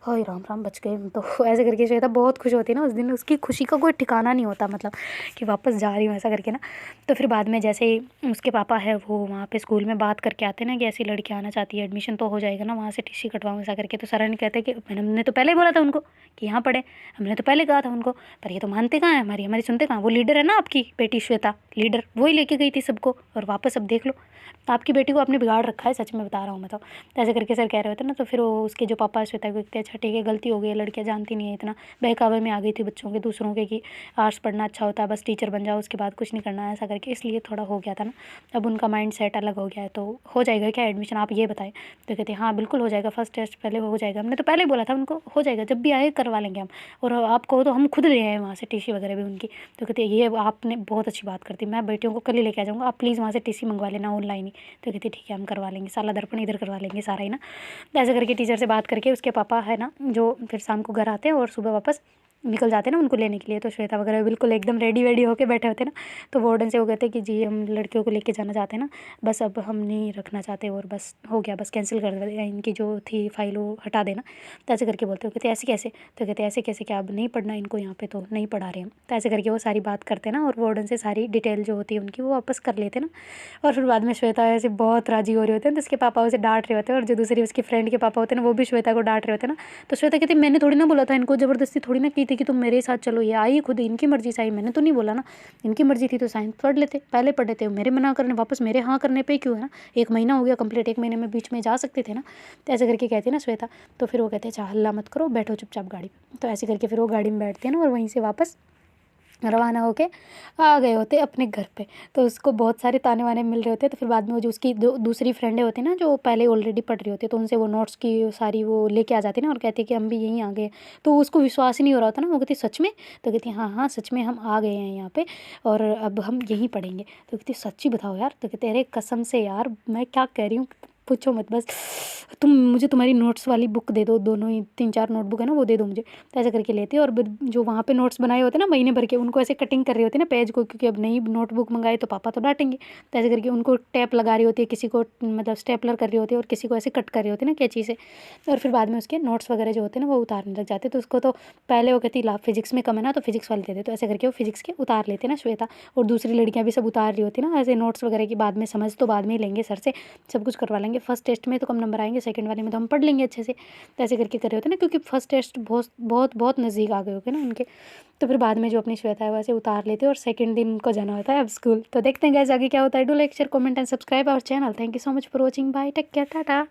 हाय राम राम बच गए हम तो ऐसे करके श्वेता बहुत खुश होती है ना उस दिन, उसकी खुशी का कोई ठिकाना नहीं होता, मतलब कि वापस जा रही हूँ ऐसा करके ना। तो फिर बाद में जैसे ही उसके पापा है वो वहाँ पे स्कूल में बात करके आते हैं ना कि ऐसी लड़की आना चाहती है, एडमिशन तो हो जाएगा ना, वहाँ से टीसी कटवाऊँ ऐसा करके। तो सर ने कहते हैं कि हमने तो पहले ही बोला था उनको कि यहाँ पढ़े, हमने तो पहले कहा था उनको, पर ये तो मानते कहाँ हैं, हमारी सुनते कहाँ। वो लीडर है ना आपकी बेटी श्वेता, लीडर वही लेके गई थी सबको, और वापस अब देख लो आपकी बेटी को आपने बिगाड़ रखा है, सच में बता रहा हूँ मैं तो। ऐसे करके सर कह रहे होते ना। तो फिर वो उसके जो पापा श्वेता को कहते अच्छा ठीक है गलती हो गई है, लड़कियाँ जानती नहीं है, इतना बहकावे में आ गई थी बच्चों के दूसरों के कि आर्ट्स पढ़ना अच्छा होता है, बस टीचर बन जाओ उसके बाद कुछ नहीं करना है ऐसा करके, इसलिए थोड़ा हो गया था ना। अब उनका माइंड सेट अलग हो गया है, तो हो जाएगा क्या एडमिशन आप ये बताएं। तो कहते हाँ बिल्कुल हो जाएगा, फर्स्ट टेस्ट पहले हो जाएगा, हमने तो पहले बोला था उनको हो जाएगा, जब भी आए करवा लेंगे हम, और आप कहो तो हम खुद ले आए वहाँ से टीसी वगैरह भी उनकी। तो कहते ये आपने बहुत अच्छी बात करती, मैं बेटियों को कल ही लेके आ जाऊँगा, आप प्लीज़ वहाँ से टीसी मंगवा लेना ऑनलाइन ही। तो कहती ठीक है हम करवा लेंगे, साला दर्पण इधर करवा लेंगे सारा ही ना। तो ऐसे करके टीचर से बात करके उसके पापा है ना जो फिर शाम को घर आते हैं और सुबह वापस निकल जाते हैं ना उनको लेने के लिए। तो श्वेता वगैरह बिल्कुल एकदम रेडी वेडी होके बैठे होते हैं ना। तो वार्डन से वो कहते हैं कि जी हम लड़कियों को लेके जाना चाहते हैं ना, बस अब हम नहीं रखना चाहते, और बस हो गया, बस कैंसिल कर देना, इनकी जो थी फाइल वो हटा देना। तो ऐसे करके बोलते हो, कहते ऐसे कैसे। तो कहते ऐसे कैसे क्या अब नहीं पढ़ना इनको यहाँ पे, तो नहीं पढ़ा रहे हम। तो ऐसे करके वो सारी बात करते हैं ना, और वार्डन से सारी डिटेल जो होती है उनकी वो वापस कर लेते ना। और फिर बाद में श्वेता ऐसे बहुत राजी हो रहे होते हैं, तो उसके पापा उसे डांट रहे होते हैं, और जो दूसरी उसकी फ्रेंड के पापा होते हैं ना वो भी श्वेता को डांट रहे होते हैं ना। तो श्वेता कहती मैंने थोड़ी ना बोला था इनको, ज़बरदस्ती थोड़ी ना की थी कि तुम मेरे साथ चलो, ये आई खुद इनकी मर्जी से आई, मैंने तो नहीं बोला ना, इनकी मर्जी थी तो साइंस पढ़ लेते, पहले पढ़ लेते, मेरे मना करने वापस मेरे हाँ करने पे क्यों है ना, 1 महीना हो गया कंप्लीट, 1 महीने में बीच में जा सकते थे ना। तो ऐसे करके कहती है ना श्वेता। तो फिर वो कहते हैं अच्छा हल्ला मत करो, बैठो चुपचाप गाड़ी पे। तो ऐसे करके फिर वो गाड़ी में बैठते हैं ना, और वहीं से वापस रवाना होके आ गए होते अपने घर पे। तो उसको बहुत सारे ताने वाने मिल रहे होते हैं। तो फिर बाद में वो जो उसकी जो दूसरी फ्रेंडें होती हैं ना जो पहले ऑलरेडी पढ़ रही होती है, तो उनसे वो नोट्स की सारी वो लेके आ जाती है ना, और कहती है कि हम भी यहीं आ गए। तो उसको विश्वास ही नहीं हो रहा होता ना, वो कहती सच में। तो कहती हाँ हाँ सच में हम आ गए हैं यहाँ पे, और अब हम यहीं पढ़ेंगे। तो कहती सच्ची बताओ यार। तो कहते अरे कसम से यार मैं क्या कह रही हूँ पूछो मत, बस तुम मुझे तुम्हारी नोट्स वाली बुक दे दो, दोनों ही 3-4 नोटबुक है ना वो दे दो मुझे। तो ऐसे करके लेती है, और जो वहाँ पे नोट्स बनाए होते हैं ना महीने भर के, उनको ऐसे कटिंग कर रही होती है ना पेज को, क्योंकि अब नई नोटबुक मंगाए तो पापा तो डांटेंगे। तो ऐसे करके उनको टैप लगा रही होती है, किसी को मतलब स्टेपलर कर रही होती है, और किसी को ऐसे कट कर रही होती है ना कैंची से। और फिर बाद में उसके नोट्स वगैरह जो होते हैं ना वो उतारने लग जाते हैं। तो उसको तो पहले वो कहती ला फिजिक्स में कम है ना तो फिजिक्स वाले दे दे। तो ऐसे करके वो फिजिक्स के उतार लेते हैं ना श्वेता, और दूसरी लड़कियाँ भी सब उतार रही होती है ना ऐसे नोट्स वगैरह की। बाद में समझ तो बाद में ही लेंगे सर से, सब कुछ करवा लेंगे, फर्स्ट टेस्ट में तो कम नंबर आएंगे, सेकंड वाले में तो हम पढ़ लेंगे अच्छे से। तो ऐसे करके कर रहे होते ना, क्योंकि फर्स्ट टेस्ट बहुत बहुत बहुत नज़दीक आ गए होगे ना उनके। तो फिर बाद में जो अपनी श्वेता है वैसे उतार लेते हैं, और सेकंड दिन उनको जाना होता है अब स्कूल। तो देखते हैं गाइस आगे क्या होता है। Do like share comment and subscribe our channel. Thank you so much for watching, bye, take care, Tata.